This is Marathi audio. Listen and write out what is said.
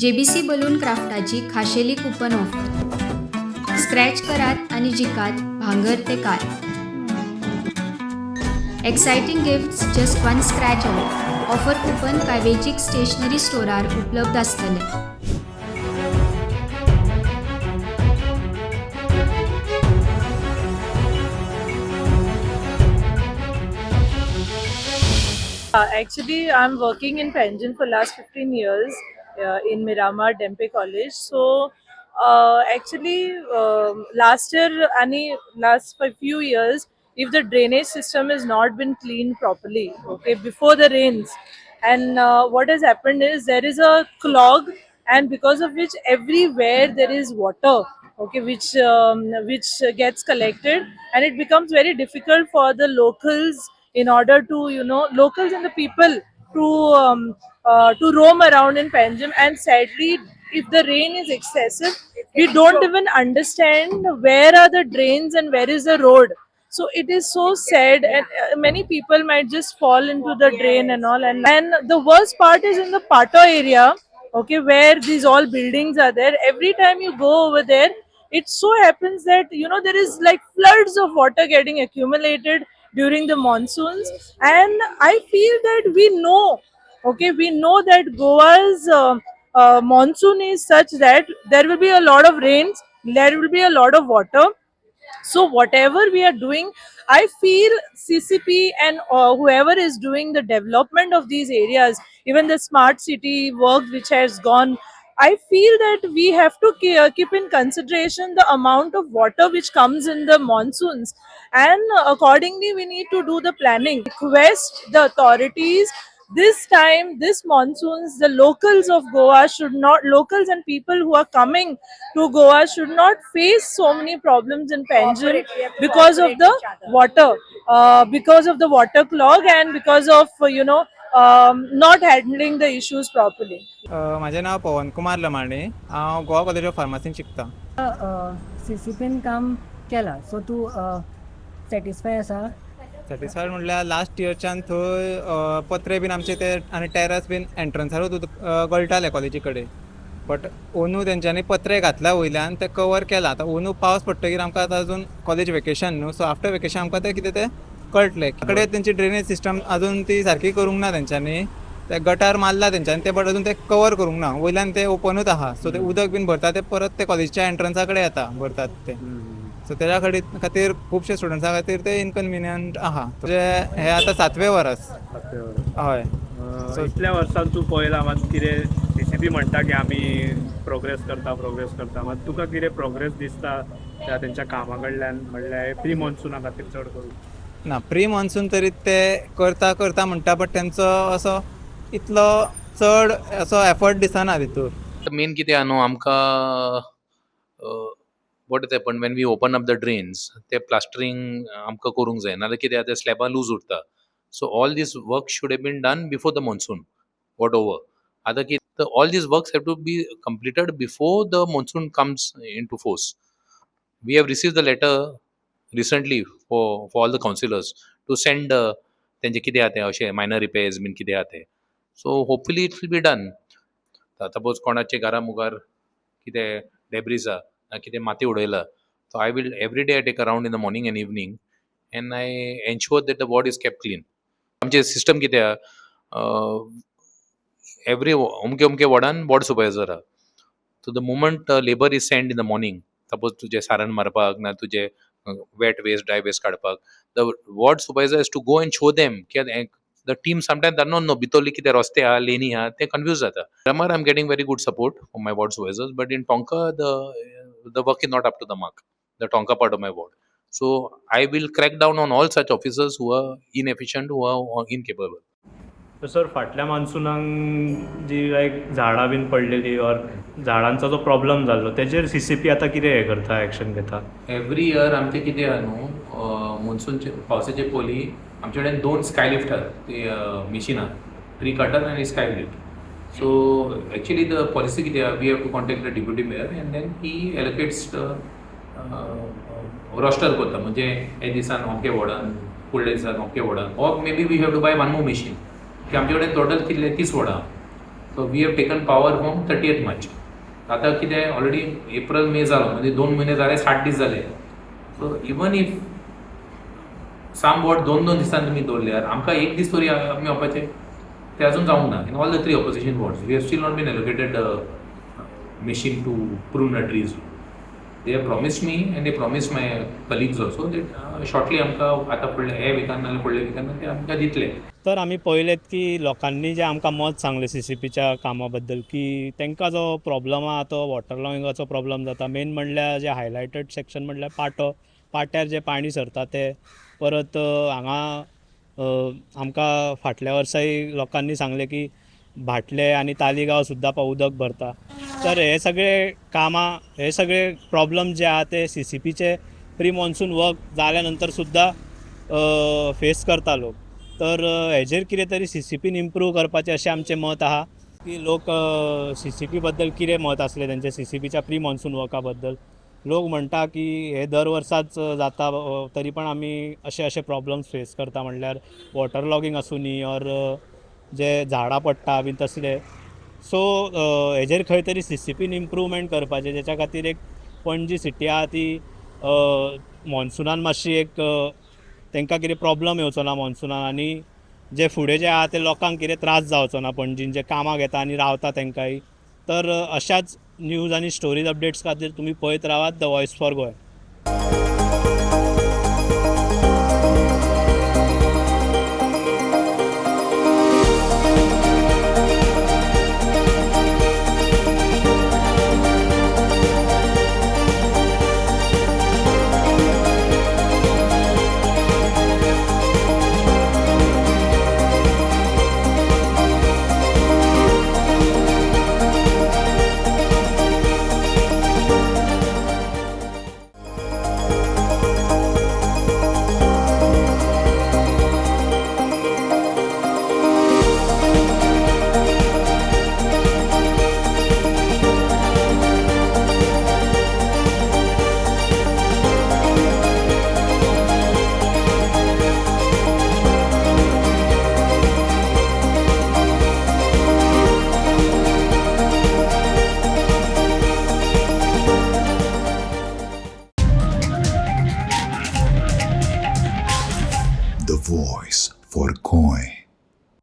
JBC बलून क्राफ्टाची खाशेली कूपन ऑफर. स्क्रॅच करात आणि जिकात भांगर ते car. Exciting gifts just one scratch away. Offer coupon काय वेंचीक स्टेशनरी स्टोरार उपलब्ध आसतले. Actually, I'm working in Panjim for last 15 years in Miramar Dempe College. So, last year and last few years, if the drainage system has not been cleaned properly, okay, before the rains, and what has happened is there is a clog, and because of which everywhere there is water, okay, which gets collected, and it becomes very difficult for the locals in order to locals and the people to roam around in Panjim. And sadly, if the rain is excessive, we don't even understand where are the drains and where is the road. So it is so sad, and many people might just fall into the drain and all. And the worst part is in the Pato area, okay, where these all buildings are there. Every time you go over there, it so happens that there is like floods of water getting accumulated during the monsoons. And I feel that we know that Goa's monsoon is such that there will be a lot of rains, there will be a lot of water. So whatever we are doing, I feel CCP and whoever is doing the development of these areas, even the smart city work which has gone, I feel that we have to keep in consideration the amount of water which comes in the monsoons, and accordingly we need to do the planning. Request the authorities, this time, this monsoons, the locals of Goa should not, locals and people who are coming to Goa should not face so many problems in Panjim because of the water, because of the water clog, and because of not handling the issues properly. माझे नाव पवन कुमार लमाणे. हांव गोवा कॉलेज ऑफ फार्मसीन शिकता. CCPन काम केला, सो तूं सॅटिस्फाय आसा? सॅटिस्फायड म्हणल्यार लास्ट इयरच्यान थंय पत्रे बीन आमचे ते आनी टेरस बीन एंट्रन्सारूच गळटाले कॉलेजी कडेन. बट अंदू तेंच्यांनी पत्रे घातल्या वयल्यान ते कवर केला. आतां अंदू पावस पडटकीर आमकां आतां अजून कॉलेज वेकेशन न्हू, सो आफ्टर वेकेशन आमकां तें कितें तें कळटलें. कडेन तेंची ड्रेनेज सिस्टम अजून ती सारकी करूंक ना तेंच्यांनी. ते गटार मारला तेंच्यांनी ते, बट अजून ते कवर करूंक ना. वयल्यान ते ओपनूच आहा, सो ते उदक बीन भरता ते परत ते कॉलेजच्या एंट्रन्सा कडेन येता भरतात ते. सो तेज्या खातीर खुबशे स्टुडंट्सां खातीर ते इनकन्विनियंट आहा. हे आतां 7वें वर्स. हय. सो इतल्या वर्सान तूं पळयलां मात कितें CCP म्हणटा की आमी प्रोग्रेस करता मात तुका कितें प्रोग्रेस दिसता त्या तेंच्या कामा कडल्यान, म्हणल्यार प्री मॉन्सुना खातीर चड करून? ना, प्री मॉन्सून तरी ते करता म्हणटा, बट तेंचो असो इतलो चड असो एफर्ट दिसना तितूर. मेन कितें आहा न्हू, आमकां what is happen when we open up the drains, ते प्लास्टरींग आमकां करूंक जाय, नाल्यार कितें आतां स्लॅबां लूज उरता. So all this work should have been done before the monsoon what over. आतां कितें all this works have to be completed before the monsoon comes in to force. We have received the letter recently for all the councillors to send तेंचे कितें आहा तें अशें मायनर रिपेर्स बीन कितें आहा तें. So hopefully it will be done. Suppose कोणाचे घरा मुखार कितें डेब्रीज आहा ना कितें माती उडयला, so I will every day I take around in the morning and evening and I ensure that the ward is kept clean. आमचें सिस्टम कितें आहा, एवरी अमके वॉर्डान वॉर्ड सुपरवायझर आहा. So the movement labour is send in the morning, suppose तुजें सारण मारपाक ना तुजें वेट वेस्ट ड्राय वेस्ट काडपाक, the ward supervisor has to go and show them. The team sometimes does not know bitoli kite raste aha leni aha, they confused jata. Ramar I'm getting very good support from my ward supervisors, but in Tonka the work is not up to the mark, the Tonka part of my ward. So I will crack down on all such officers who are inefficient, who are incapable. तर सर फाटल्या मान्सुनाक जी लायक झाडां बीन पडलेली ऑर झाडांचो जो प्रॉब्लम जाल्लो तेजेर CCP आतां कितें हें करता, एक्शन घेता? एवरी इयर आमचे कितें आहा न्हू, मॉन्सूनचे पावसाचे पयलीं आमचे कडेन 2 स्काय लिफ्ट आहा, ती मिशिनां, ट्री कटर आनी sky lift. So actually the policy कितें आहा, we have to contact the deputy mayor and then he allocates roster करता, म्हणजे हे दिसान अमके वॉर्डान, फुडल्या दिसान अमके वॉर्डान, or may be we have to buy 1 more machine. की आमचे कडेन टोटल कितले 30 वॉर्डां. So we have taken power from 30th March. आता कितें ऑलरेडी एप्रील मे जालो म्हणजे 2 म्हयने जाले, 60 दीस जाले. So even if somewhat 2 दिसांनी तुमी दवरल्यार आमकां एक दीस तरी आमी वचपाचें ते अजून जावंक ना. In all the 3 opposition wards we have still not been allocated machine to prune the trees. They have promised me and they promised my colleagues also that shortly आमकां आतां फुडल्या हे विकान नाल्यार फुडल्या विकान ते आमकां दितले. तर आम्ही पळयलेत की लोकांनी जे आमकां मत सांगलें CCPच्या कामा बद्दल की तांकां जो प्रॉब्लम आहा तो वॉटर लॉगिंगाचो प्रॉब्लम जाता. मेन म्हणल्यार जे हायलायटेड सेक्शन म्हणल्यार पाट्यार जे पाणी सरता ते. परत हांगा आमकां फाटल्या वर्साय लोकांनी सांगलें की भाटले आनी तालिगांव सुद्दां उदक भरता. तर हे सगळे प्रॉब्लम जे आहा ते CCPचे प्री मॉन्सून वर्क जाल्या नंतर सुद्दां फेस करता लोक. तर हेजेर कितें तरी CCPन इम्प्रूव करपाचें अशें आमचें मत आहा की लोक CCP बद्दल कितें मत आसलें तेंचें CCPच्या प्री मॉन्सून वर्का बद्दल. लोक म्हणटा की हे दर वर्साच जाता तरी पण आमी अशे प्रॉब्लम्स फेस करता. म्हणल्यार वॉटर लॉगिंग आसूं न्ही ऑर जे झाडां पडटा बीन तसले. सो हेजेर खंय तरी CCPन इम्प्रूवमेंट करपाचें, जेच्या खातीर एक पणजी सिटी आहा ती मॉन्सुनान मातशी एक तांकां कितें प्रॉब्लम येवचो ना मॉन्सुनान, आनी जे फुडें जे आहा ते लोकांक कितें त्रास जावचो ना पणजीन जे कामाक येता आनी रावता तांकांय. तर अशाच न्यूज आनी स्टोरीज अपडेट्स खातीर तुमी पळयत रावात द वॉयस फॉर गोवा.